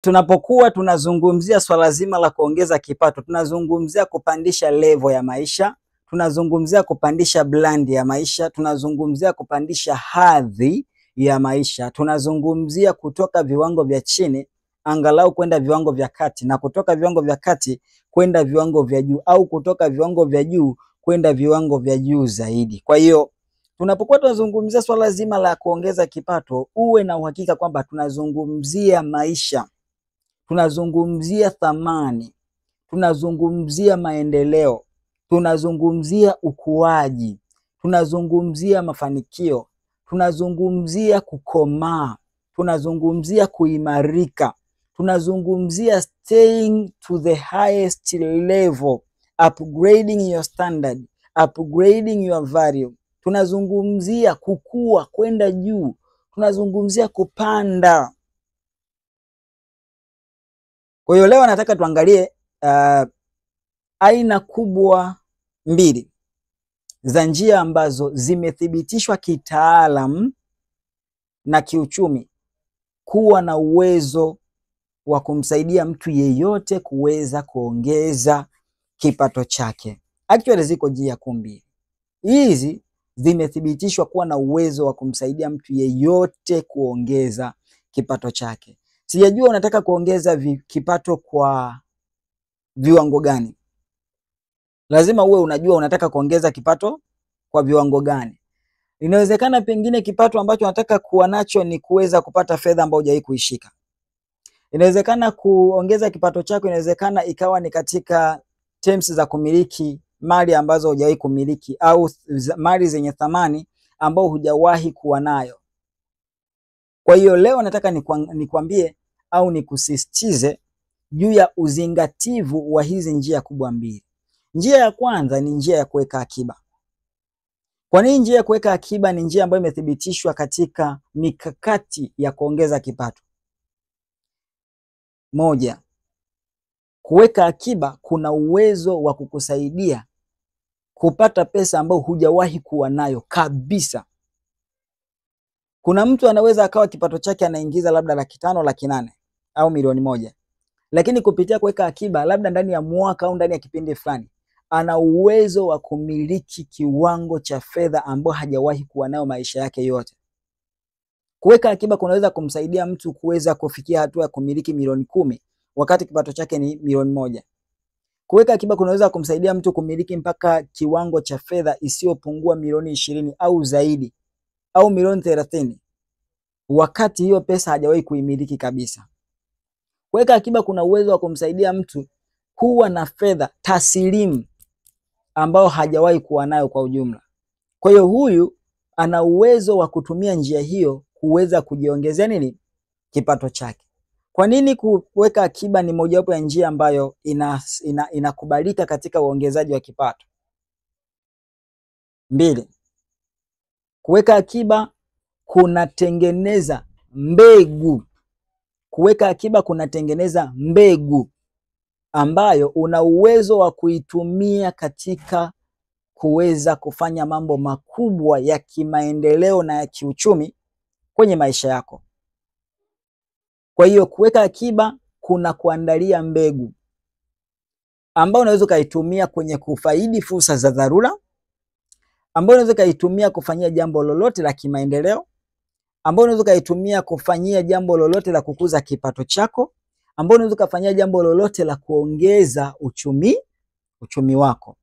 Tunapokuwa tunazungumzia swala zima la kuongeza kipato, tunazungumzia kupandisha level ya maisha, tunazungumzia kupandisha brand ya maisha, tunazungumzia kupandisha hadhi ya maisha, tunazungumzia kutoka viwango vya chini angalau kwenda viwango vya kati, na kutoka viwango vya kati kwenda viwango vya juu, au kutoka viwango vya juu kwenda viwango vya juu zaidi. Kwa hiyo tunapokuwa tunazungumzia swala zima la kuongeza kipato, uwe na uhakika kwamba tunazungumzia maisha, tunazungumzia thamani, tunazungumzia maendeleo, tunazungumzia ukuaji, tunazungumzia mafanikio, tunazungumzia kukomaa, tunazungumzia kuimarika, tunazungumzia staying to the highest level, upgrading your standard, upgrading your value. Tunazungumzia kukua kwenda juu, tunazungumzia kupanda. Kwa hiyo leo nataka tuangalie aina kubwa mbili za njia ambazo zimethibitishwa kitaalam na kiuchumi kuwa na uwezo wa kumsaidia mtu yeyote kuweza kuongeza kipato chake. Actually ziko njia kuu mbili. Hizi zimethibitishwa kuwa na uwezo wa kumsaidia mtu yeyote kuongeza kipato chake. Sijajua unataka kuongeza kipato kwa viwango gani. Lazima uwe unajua unataka kuongeza kipato kwa viwango gani. Inawezekana pengine kipato ambacho unataka kuwa nacho ni kuweza kupata fedha ambayo hujawahi kuishika. Inawezekana kuongeza kipato chako, inawezekana ikawa ni katika terms za kumiliki mali ambazo hujawahi kumiliki, au mali zenye thamani ambao hujawahi kuwa nayo. Kwa hiyo leo nataka nikwambie au nikusisitize juu ya uzingativu wa hizi njia kubwa mbili. Njia ya kwanza ni njia ya kuweka akiba. Kwa nini njia ya kuweka akiba ni njia ambayo imethibitishwa katika mikakati ya kuongeza kipato? Moja, kuweka akiba kuna uwezo wa kukusaidia kupata pesa ambayo hujawahi kuwa nayo kabisa. Kuna mtu anaweza akawa kipato chake anaingiza labda 500,000, 800,000 au milioni 1. Lakini kupitia kuweka akiba labda ndani ya mwaka au ndani ya kipindi fulani ana uwezo wa kumiliki kiwango cha fedha ambao hajawahi kuwa nayo maisha yake yote. Kuweka akiba kunaweza kumsaidia mtu kuweza kufikia hatua ya kumiliki milioni 10 wakati kipato chake ni milioni 1. Kuweka akiba kunaweza kumsaidia mtu kumiliki mpaka kiwango cha fedha isiyopungua milioni 20 au zaidi, au milioni 30, wakati hiyo pesa hajawahi kuimiliki kabisa. Kuweka akiba kuna uwezo wa kumsaidia mtu kuwa na fedha taslimu ambao hajawahi kuwa nayo kwa ujumla. Kwa hiyo huyu ana uwezo wa kutumia njia hiyo kuweza kujiongezea nini? Kipato chake. Kwa nini kuweka akiba ni mojawapo ya njia ambayo inakubalika katika uongezaji wa kipato? 2. Kuweka akiba kunatengeneza mbegu. Kuweka akiba kunatengeneza mbegu ambayo una uwezo wa kuitumia katika kuweza kufanya mambo makubwa ya kimaendeleo na ya kiuchumi kwenye maisha yako. Kwa hiyo kuweka akiba kuna kuandalia mbegu ambayo unaweza kaitumia kwenye kufaidi fursa za dharura, ambayo unaweza kaitumia kufanyia jambo lolote la kimaendeleo, ambayo unaweza kaitumia kufanyia jambo lolote la kukuza kipato chako, ambayo unaweza kufanyia jambo lolote la kuongeza uchumi wako.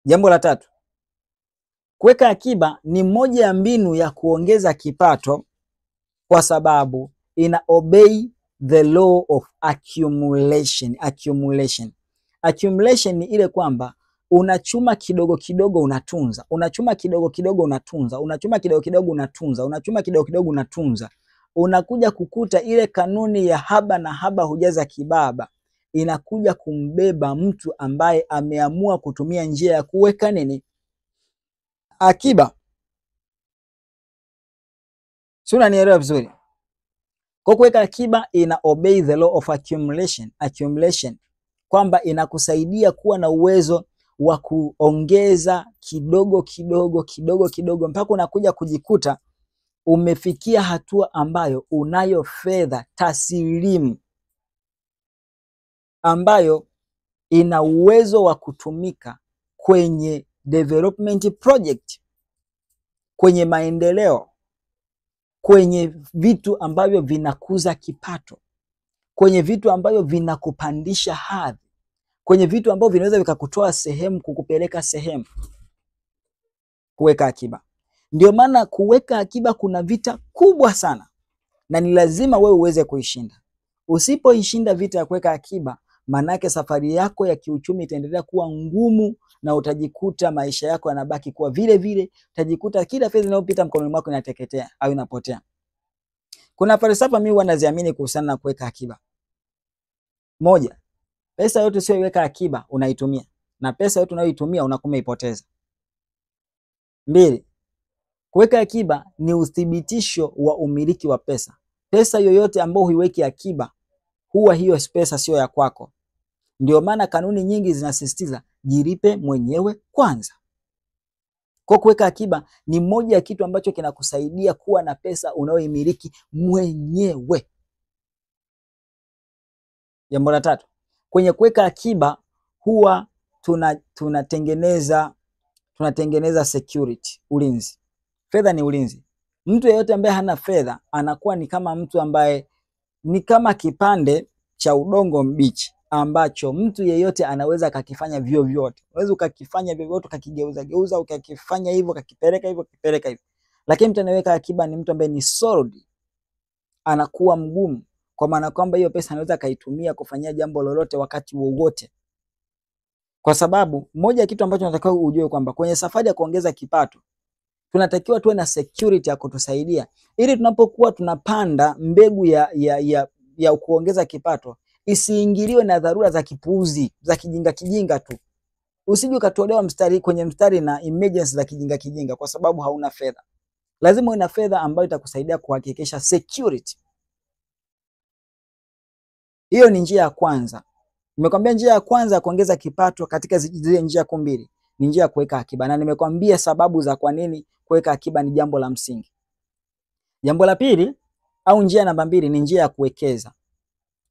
Jambo la 3. Kuweka akiba ni moja ya mbinu ya kuongeza kipato kwa sababu ina obey the law of accumulation. Accumulation ni ile kwamba unachuma kidogo kidogo unatunza, unachuma kidogo kidogo unatunza, unachuma kidogo kidogo unatunza, unachuma kidogo kidogo unatunza. Unakuja kukuta ile kanuni ya haba na haba hujaza kibaba inakuja kumbeba mtu ambaye ameamua kutumia njia ya kuweka nini? Akiba. Si unanielewa vizuri? Kwa kuweka akiba ina obey the law of accumulation, kwamba inakusaidia kuwa na uwezo wa kuongeza kidogo kidogo kidogo kidogo mpaka unakuja kujikuta umefikia hatua ambayo unayo fedha taslimu ambayo ina uwezo wa kutumika kwenye development project, kwenye maendeleo, kwenye vitu ambavyo vinakuza kipato, kwenye vitu ambavyo vinakupandisha hadhi, kwenye vitu ambavyo vinaweza vikakutoa sehemu kukupeleka sehemu. Kuweka akiba. Ndio maana kuweka akiba kuna vita kubwa sana, na ni lazima wewe uweze kuishinda. Usipoishinda vita ya kuweka akiba, manake safari yako ya kiuchumi itaendelea kuwa ngumu, na utajikuta maisha yako yanabaki kuwa vile vile. Utajikuta kila fedha inayopita mkononi mwako inateketea au inapotea. Kuna falsafa mimi huwa naziamini kuhusiana na kuweka akiba. Moja, pesa yote usiyoiweka akiba unaitumia, na pesa yote unayoitumia unakuwa umeipoteza. Mbili, kuweka akiba ni uthibitisho wa umiliki wa pesa. Pesa yoyote ambayo huiweki akiba, huwa hiyo pesa sio ya kwako. Ndio maana kanuni nyingi zinasisitiza jilipe mwenyewe kwanza. Kwa kuweka akiba ni moja ya kitu ambacho kinakusaidia kuwa na pesa unayoimiliki mwenyewe. Jambo la tatu, kwenye kuweka akiba huwa tunatengeneza security, ulinzi. Fedha ni ulinzi. Mtu yeyote ambaye hana fedha anakuwa ni kama mtu ambaye ni kama kipande cha udongo mbichi ambacho mtu yeyote anaweza kakifanya vyovyote. Unaweza ukakifanya vyovyote, ukakigeuza, ukakifanya hivyo, ukakipeleka hivyo. Lakini mtu anayeweka akiba ni mtu ambaye ni solid. Anakuwa mgumu, kwa maana kwamba hiyo pesa anaweza kaitumia kufanyia jambo lolote wakati wowote. Kwa sababu moja ya kitu ambacho nataka ujue kwamba kwenye safari ya kuongeza kipato tunatakiwa tuwe na security ya kutusaidia, ili tunapokuwa tunapanda mbegu ya kuongeza kipato isiingiliwe na dharura za kipuuzi, za kijinga tu. Usije ukatolewa kwenye mstari na emergency za kijinga kwa sababu hauna fedha. Lazima uwe na fedha ambayo itakusaidia kuhakikisha security. Hiyo ni njia ya kwanza. Nimekwambia njia ya kwanza ya kuongeza kipato katika zile njia kuu mbili ni njia ya kuweka akiba, na nimekwambia sababu za kwa nini kuweka akiba ni jambo la msingi. Jambo la pili au njia namba 2 ni njia ya kuwekeza.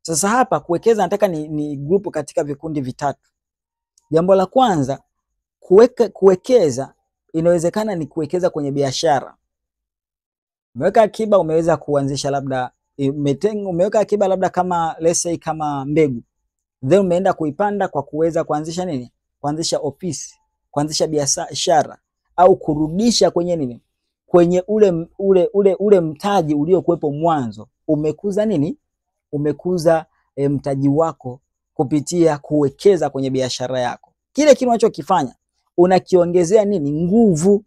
Sasa hapa kuwekeza nataka ni grupu katika vikundi vitatu. Jambo la kwanza, kuwekeza inawezekana ni kuwekeza kwenye biashara. Umeweka akiba, umeweza kuanzisha labda umeweka akiba labda kama let's say kama mbegu. Then umeenda kuipanda kwa kuweza kuanzisha nini? Kuanzisha ofisi, kuanzisha biashara au kurudisha kwenye nini? Kwenye ule mtaji uliokuwepo mwanzo. Umekuza nini? Umekuza mtaji wako kupitia kuwekeza kwenye biashara yako. Kile kitu unachokifanya unakiongezea nini? Nguvu.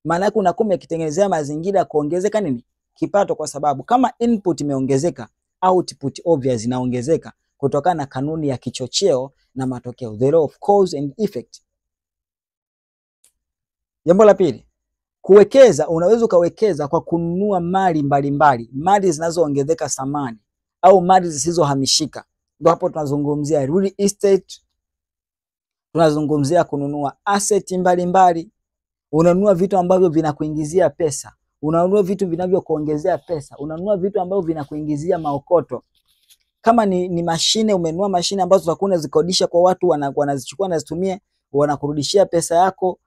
Maana yake unakuwa umekitengenezea mazingira kuongezeka nini? Kipato, kwa sababu kama input imeongezeka, output obvious inaongezeka kutokana na kanuni ya kichocheo na matokeo, the law of cause and effect. Jambo la pili, kuwekeza, unaweza ukawekeza kwa kununua mali mbalimbali, mali zinazoongezeka thamani au mali zisizohamishika. Ndio hapo tunazungumzia real estate, tunazungumzia kununua asset mbalimbali. Unanunua vitu ambavyo vinakuingizia pesa, unanunua vitu vinavyokuongezea pesa, unanunua vitu ambavyo vinakuingizia maokoto. Kama ni mashine, umenunua mashine ambazo utakuwa unazikodisha kwa watu, wanazichukua na zitumie, wanakurudishia pesa yako,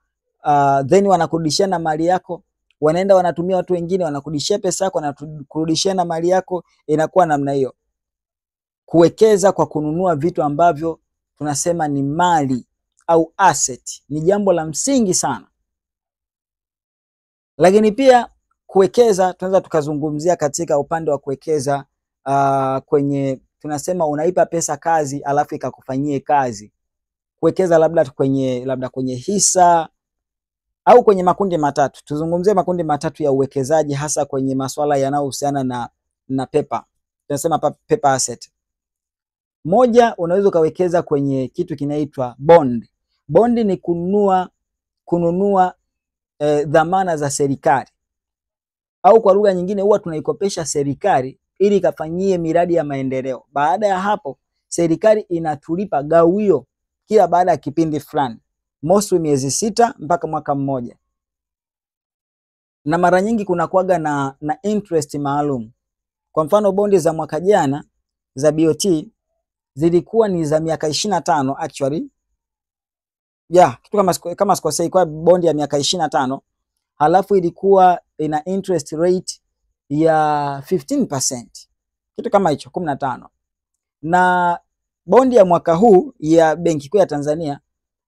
then wanakurudishia na mali yako. Wanaenda wanatumia watu wengine, wanakurudishia pesa yako, wanakurudishia na mali yako. Inakuwa namna hiyo. Kuwekeza kwa kununua vitu ambavyo tunasema ni mali au asset ni jambo la msingi sana. Lakini pia kuwekeza tunaweza tukazungumzia katika upande wa kuwekeza kwenye, tunasema unaipa pesa kazi alafu ikakufanyie kazi. Kuwekeza labda kwenye hisa au kwenye makundi matatu. Tuzungumzie makundi matatu ya uwekezaji, hasa kwenye masuala yanayohusiana na paper. Tunasema paper asset. Moja, unaweza ukawekeza kwenye kitu kinaitwa bond. Bond ni kununua dhamana za serikali, au kwa lugha nyingine huwa tunaikopesha serikali ili ikafanyie miradi ya maendeleo. Baada ya hapo serikali inatulipa gawio kila baada ya kipindi fulani, mostly miezi 6 mpaka mwaka mmoja. na mara nyingi kuna kuaga na interest maalum. Kwa mfano bondi za mwaka jana za BOT zilikuwa ni za miaka 25 actually. Kitu kama sikosei, kwa bondi ya miaka 25, halafu ilikuwa ina interest rate ya 15%. Kitu kama hicho 15. Na bondi ya mwaka huu ya Benki Kuu ya Tanzania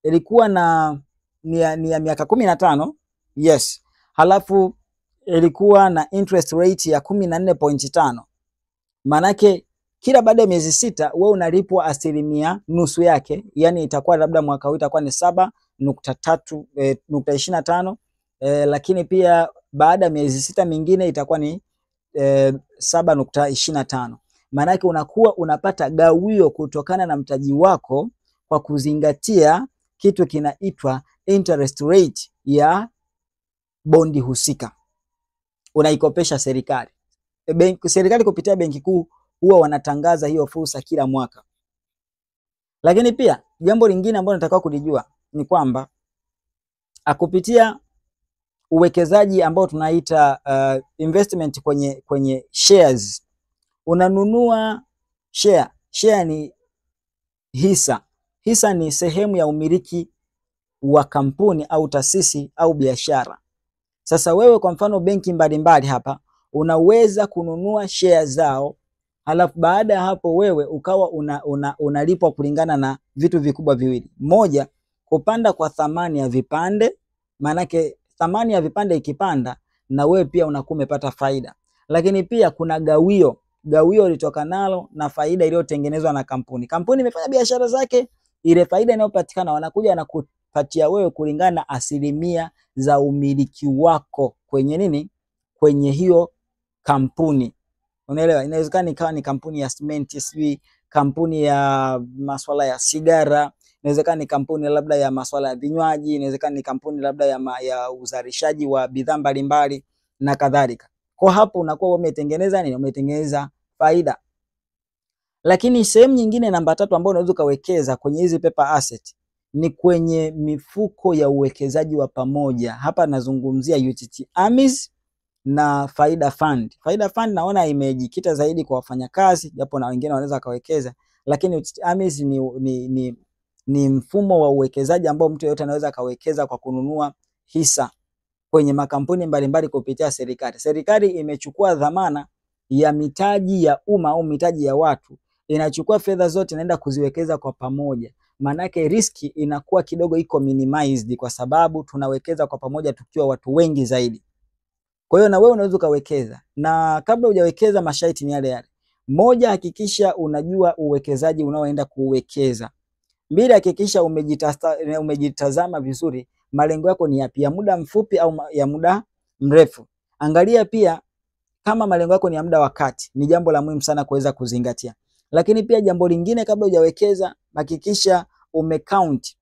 ilikuwa ni ya miaka 15, yes. Halafu ilikuwa na interest rate ya 14.5. Manake kila baada ya miezi 6 wewe unalipwa asilimia nusu yake, yani itakuwa labda mwaka huu itakuwa ni 7.25, lakini pia baada ya miezi 6 mingine itakuwa ni 7.25. Manake unakuwa unapata gawio kutokana na mtaji wako kwa kuzingatia kitu kinaitwa interest rate ya bondi husika. Unaikopesha serikali. Serikali kupitia Benki Kuu huwa wanatangaza hiyo fursa kila mwaka. Lakini pia jambo lingine ambalo nataka kulijua ni kwamba kupitia uwekezaji ambao tunaita investment kwenye shares, unanunua share. Share ni hisa. Hisa ni sehemu ya umiliki wa kampuni au taasisi au biashara. Sasa wewe kwa mfano benki mbalimbali hapa unaweza kununua share zao, halafu baada ya hapo wewe ukawa unalipwa kulingana na vitu vikubwa viwili. Moja, kupanda kwa thamani ya vipande, manake thamani ya vipande ikipanda na wewe pia unakuwa umepata faida. Lakini pia kuna gawio. Gawio litokanalo na faida iliyotengenezwa na kampuni. Kampuni imefanya biashara zake, ile faida inayopatikana wanakuja na kupatia wewe kulingana na asilimia za umiliki wako kwenye nini? Kwenye hiyo kampuni. Unaelewa? Inawezekana ikawa ni kampuni ya simenti, sijui kampuni ya masuala ya sigara, inawezekana ni kampuni labda ya masuala ya vinywaji, inawezekana ni kampuni labda ya uzalishaji wa bidhaa mbalimbali na kadhalika. Kwa hapo unakuwa umetengeneza nini? Umetengeneza faida. Lakini sehemu nyingine namba 3 ambayo unaweza kawekeza kwenye hizi paper asset ni kwenye mifuko ya uwekezaji wa pamoja. Hapa nazungumzia UTT AMIS na Faida Fund. Faida Fund naona imejikita zaidi kwa wafanyakazi, japo na wengine wanaweza kawekeza, lakini UTT AMIS ni mfumo wa uwekezaji ambao mtu yeyote anaweza kawekeza kwa kununua hisa kwenye makampuni mbalimbali kupitia serikali. Serikali imechukua dhamana ya mitaji ya umma au mitaji ya watu, inachukua fedha zote inaenda kuziwekeza kwa pamoja. Manake riski inakuwa kidogo iko minimized kwa sababu tunawekeza kwa pamoja tukiwa watu wengi zaidi. Kwa hiyo na wewe unaweza kawekeza, na kabla hujawekeza masharti ni yale yale. Moja, hakikisha unajua uwekezaji unaoenda kuwekeza. Mbili, hakikisha umejitazama vizuri malengo yako ni yapi, ya muda mfupi au ya muda mrefu. Angalia pia kama malengo yako ni ya muda wa kati, ni jambo la muhimu sana kuweza kuzingatia. Lakini pia jambo lingine, kabla hujawekeza hakikisha umecount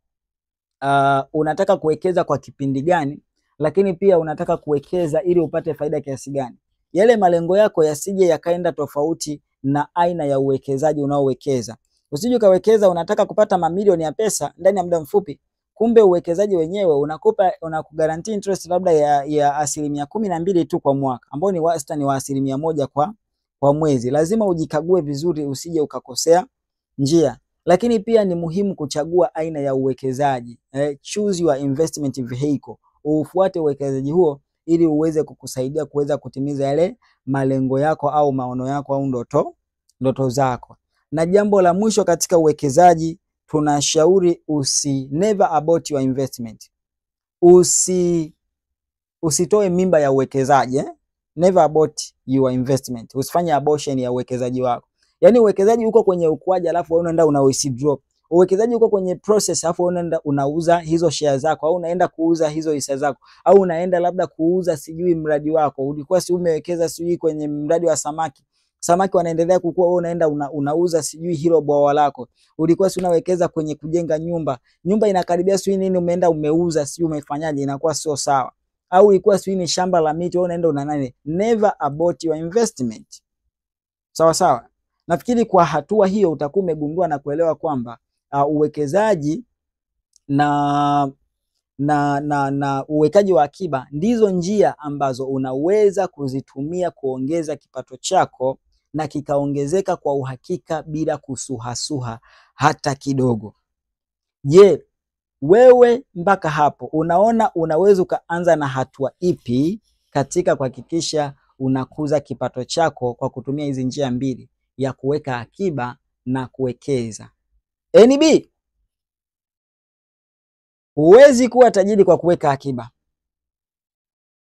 unataka kuwekeza kwa kipindi gani, lakini pia unataka kuwekeza ili upate faida kiasi gani. Yale malengo yako yasije yakaenda tofauti na aina ya uwekezaji unaowekeza. Usije ukawekeza unataka kupata mamilioni ya pesa ndani ya muda mfupi, kumbe uwekezaji wenyewe unakugarantii interest labda ya 12% tu kwa mwaka, ambao ni wastani wa 1% kwa mwezi. Lazima ujikague vizuri usije ukakosea njia. Lakini pia ni muhimu kuchagua aina ya uwekezaji. Choose your investment vehicle. Ufuate uwekezaji huo ili uweze kukusaidia kuweza kutimiza yale malengo yako au maono yako au ndoto zako. Na jambo la mwisho katika uwekezaji, tunashauri never abort your investment. Usitoe mimba ya uwekezaji. Never abort your investment. Usifanye abortion ya uwekezaji wako. Yaani uwekezaji uko kwenye ukuaji alafu unaenda una withdraw. Uwekezaji uko kwenye process alafu unaenda unauza hizo share zako, au unaenda kuuza hizo hisa zako, au unaenda labda kuuza sijui mradi wako. Ulikuwa si umewekeza sijui kwenye mradi wa samaki. Samaki wanaendelea kukua, wewe unaenda unauza sijui hilo bwawa lako. Ulikuwa si unawekeza kwenye kujenga nyumba. Nyumba inakaribia sijui nini, umeenda umeuza sijui umefanyaje, inakuwa sio sawa. Au ilikuwa sijui ni shamba la miti, wewe unaenda una nani. Never abort your investment. Sawa sawa. Nafikiri kwa hatua hiyo utakuwa umegundua na kuelewa kwamba uwekezaji na na uwekaji wa akiba ndizo njia ambazo unaweza kuzitumia kuongeza kipato chako na kikaongezeka kwa uhakika bila kusuhasuha hata kidogo. Je, wewe mpaka hapo unaona unaweza ukaanza na hatua ipi katika kuhakikisha unakuza kipato chako kwa kutumia hizi njia mbili ya kuweka akiba na kuwekeza? NB, huwezi kuwa tajiri kwa kuweka akiba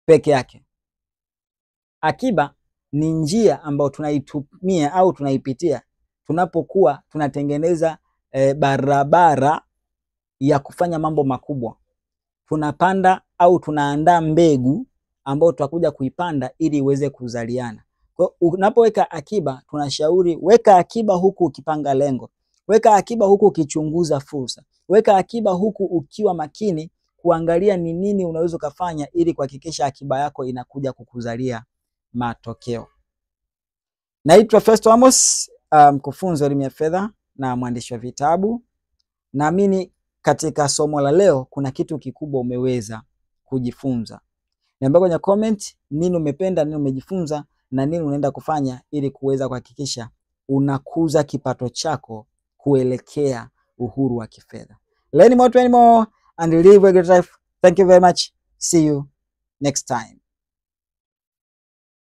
peke yake. Akiba ni njia ambayo tunaitumia au tunaipitia tunapokuwa tunatengeneza barabara ya kufanya mambo makubwa. Tunapanda au tunaandaa mbegu ambayo tutakuja kuipanda ili iweze kuzaliana. Kwa unapoweka akiba, tunashauri weka akiba huku ukipanga lengo. Weka akiba huku ukichunguza fursa. Weka akiba huku ukiwa makini kuangalia ni nini unaweza kufanya ili kuhakikisha akiba yako inakuja kukuzalia matokeo. Naitwa Festo Amos, mkufunzi wa elimu ya fedha na mwandishi wa vitabu. Naamini katika somo la leo kuna kitu kikubwa umeweza kujifunza. Niambie kwenye comment nini umependa, nini umejifunza na nini unaenda kufanya ili kuweza kuhakikisha unakuza kipato chako kuelekea uhuru wa kifedha. Learn more and live a great life. Thank you very much. See you next time.